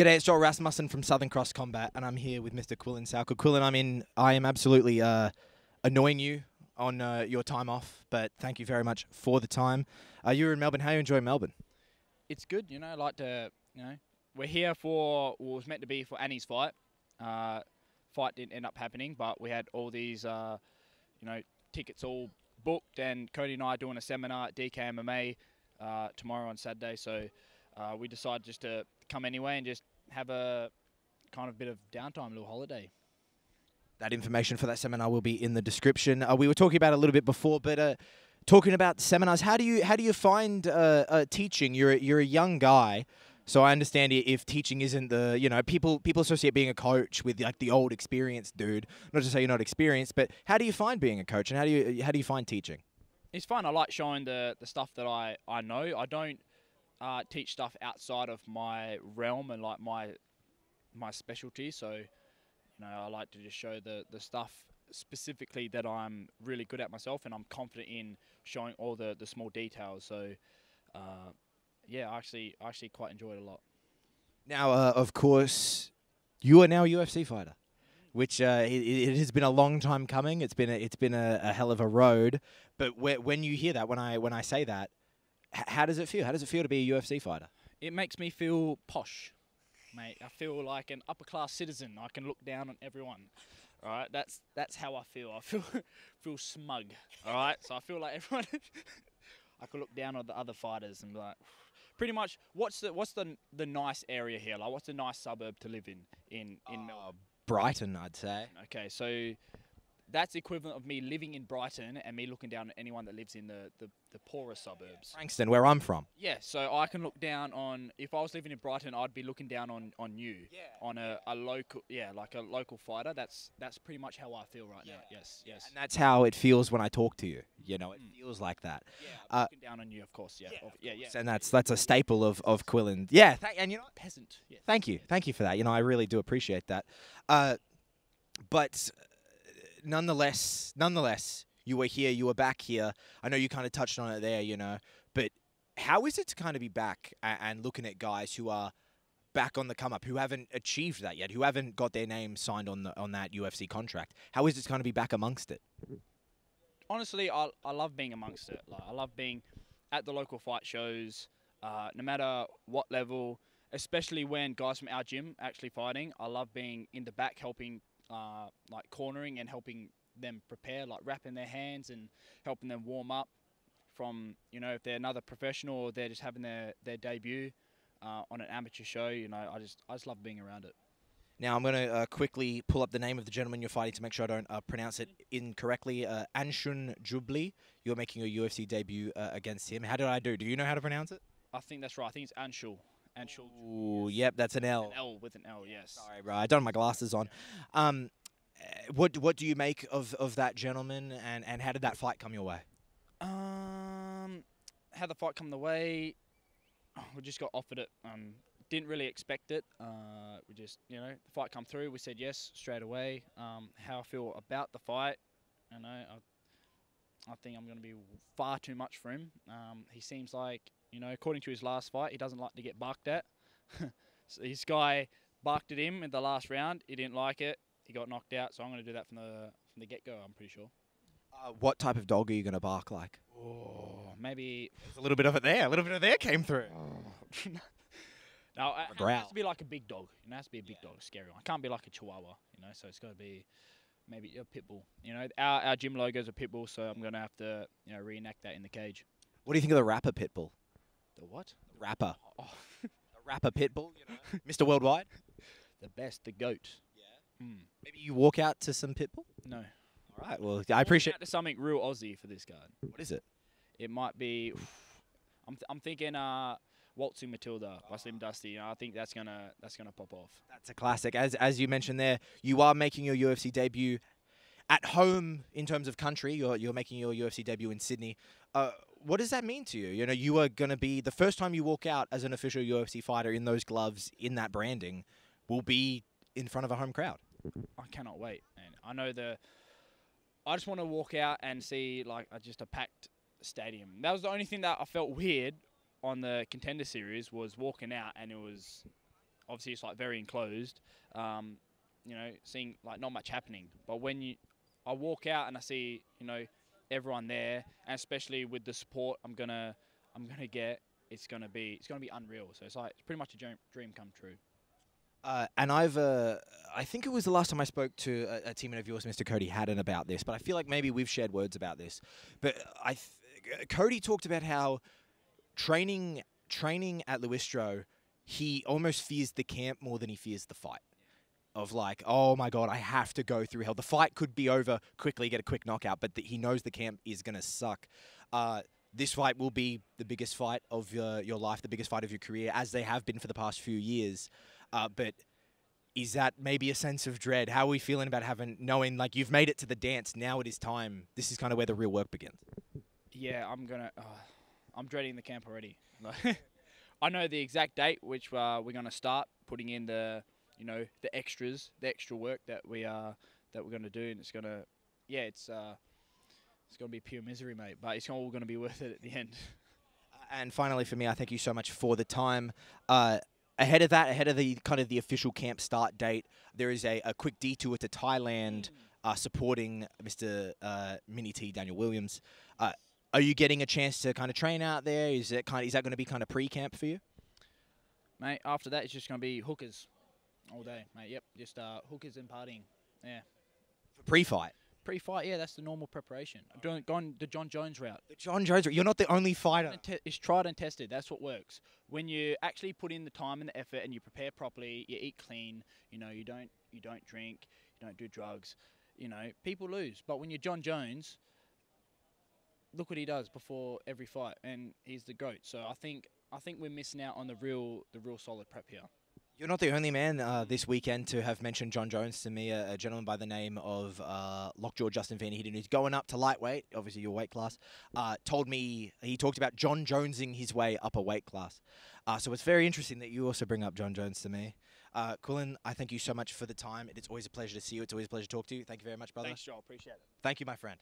G'day, it's Joel Rasmussen from Southern Cross Combat, and I'm here with Mr. Quillan Salkilld. Quillan, I am absolutely annoying you on your time off, but thank you very much for the time. You're in Melbourne. How are you enjoying Melbourne? It's good, you know. I like to, you know, we're here for what was meant to be for Annie's fight. Fight didn't end up happening, but we had all these, you know, tickets all booked, and Cody and I are doing a seminar at DKMMA tomorrow on Saturday, so we decided just to come anyway and just have a kind of bit of downtime, a little holiday. That information for that seminar will be in the description. We were talking about it a little bit before, but talking about seminars, how do you find teaching? You're a young guy, so I understand if teaching isn't the, you know, people associate being a coach with like the old experienced dude. Not to say you're not experienced, but how do you find being a coach, and how do you find teaching? It's fun. I like showing the stuff that I know. I don't teach stuff outside of my realm and like my specialty. So, you know, I like to just show the stuff specifically that I'm really good at myself, and I'm confident in showing all the small details. So, yeah, I actually quite enjoy it a lot. Now, of course, you are now a UFC fighter, which it has been a long time coming. It's been a hell of a road. But when you hear that, when I say that, how does it feel? How does it feel to be a UFC fighter? It makes me feel posh, mate. I feel like an upper-class citizen. I can look down on everyone. All right, that's how I feel. I feel smug. All right, so I feel like everyone. I could look down on the other fighters and be like, pretty much, what's the nice area here? Like, what's the nice suburb to live in Melbourne? Brighton, I'd say. Okay, so that's the equivalent of me living in Brighton and me looking down at anyone that lives in the poorer suburbs. Frankston, where I'm from. Yeah, so I can look down on, if I was living in Brighton, I'd be looking down on you, on a local, like a local fighter. That's pretty much how I feel right now. Yes. And that's how it feels when I talk to you. You know, it feels like that. Yeah, I'm looking down on you, of course. Yeah. And that's a staple of Quillan. Yeah, and you know, peasant. Yeah. Thank you for that. You know, I really do appreciate that. But nonetheless, you were here, you were back here. I know you kind of touched on it there, you know, but how is it to kind of be back and looking at guys who are back on the come up, who haven't achieved that yet, who haven't got their name signed on that UFC contract? How is it to kind of be back amongst it? Honestly, I love being amongst it. Like, I love being at the local fight shows, no matter what level, especially when guys from our gym are actually fighting. I love being in the back helping, like cornering and helping them prepare, like wrapping their hands and helping them warm up from, you know, if they're another professional or they're just having their debut on an amateur show. You know, I just love being around it. Now I'm going to quickly pull up the name of the gentleman you're fighting to make sure I don't pronounce it incorrectly. Anshun Jubli. You're making a UFC debut against him. How did I do? Do you know how to pronounce it? I think that's right. I think it's Anshul. Anshul. Ooh, yep, that's an L. An L with an L, yes. Sorry, bro. I don't have my glasses on. What do you make of that gentleman, and how did that fight come your way? How the fight come the way? We just got offered it. Didn't really expect it. We just, you know, the fight come through. We said yes straight away. How I feel about the fight, you know, I think I'm going to be far too much for him. He seems like, you know, according to his last fight, he doesn't like to get barked at. So this guy barked at him in the last round. He didn't like it. He got knocked out. So I'm going to do that from the get-go, I'm pretty sure. What type of dog are you going to bark like? Oh, maybe... There's a little bit of it there. A little bit of there came through. Oh. No, it has to be like a big dog. It has to be a big dog, a scary one. It can't be like a chihuahua, you know, so it's got to be maybe a pit bull. You know, our gym logo is a pit bull, so I'm going to have to, you know, reenact that in the cage. What do you think of the rapper pit bull? The what? The rapper. Oh. The rapper pit bull, you know? Mr. Worldwide? The best, the goat. Yeah. Maybe you walk out to some pit bull? No. All right, well, I appreciate... Out to something real Aussie for this guy. What is it? It might be... I'm thinking... Waltzing Matilda by Slim Dusty. You know, I think that's gonna pop off. That's a classic. As you mentioned there, you are making your UFC debut at home in terms of country. You're making your UFC debut in Sydney. What does that mean to you? You know, you are going to be the first time you walk out as an official UFC fighter in those gloves, in that branding, will be in front of a home crowd. I cannot wait, and I know I just want to walk out and see like just a packed stadium. That was the only thing that I felt weird on the Contender Series, was walking out and it was obviously it's like very enclosed. You know, seeing like not much happening. But when I walk out and I see, you know, everyone there, and especially with the support I'm gonna get, it's gonna be unreal. So it's like it's pretty much a dream come true. And I think it was the last time I spoke to a teammate of yours, Mr. Cody Haddon, about this, but I feel like maybe we've shared words about this. But Cody talked about how training at Luistro, he almost fears the camp more than he fears the fight. Of like, oh my God, I have to go through hell. The fight could be over quickly, get a quick knockout, but he knows the camp is going to suck. This fight will be the biggest fight of your life, the biggest fight of your career, as they have been for the past few years. But is that maybe a sense of dread? How are we feeling about knowing like you've made it to the dance, now it is time. This is kind of where the real work begins. Yeah, I'm dreading the camp already. I know the exact date which we're going to start putting in the extra work that we're going to do, and it's going to, it's going to be pure misery, mate, but it's all going to be worth it at the end. And finally for me, I thank you so much for the time. Ahead of the kind of the official camp start date, there is a quick detour to Thailand supporting Mr. Mini T Daniel Williams. Are you getting a chance to kind of train out there? Is that going to be kind of pre-camp for you? Mate, after that it's just going to be hookers all day, mate. Yep, just hookers and partying. Yeah. For pre-fight? Pre-fight, yeah, that's the normal preparation. I'm going the Jon Jones route. The Jon Jones route? You're not the only fighter. It's tried and tested. That's what works. When you actually put in the time and the effort and you prepare properly, you eat clean, you don't drink, you don't do drugs, people lose. But when you're Jon Jones, look what he does before every fight, and he's the GOAT. So I think we're missing out on the real solid prep here. You're not the only man this weekend to have mentioned Jon Jones to me. A gentleman by the name of Lockjaw Justin Van Heiden, who's going up to lightweight, obviously your weight class, told me he talked about Jon Jonesing his way up a weight class. So it's very interesting that you also bring up Jon Jones to me. Quillan, I thank you so much for the time. It's always a pleasure to see you. It's always a pleasure to talk to you. Thank you very much, brother. Thanks, Joel. Appreciate it. Thank you, my friend.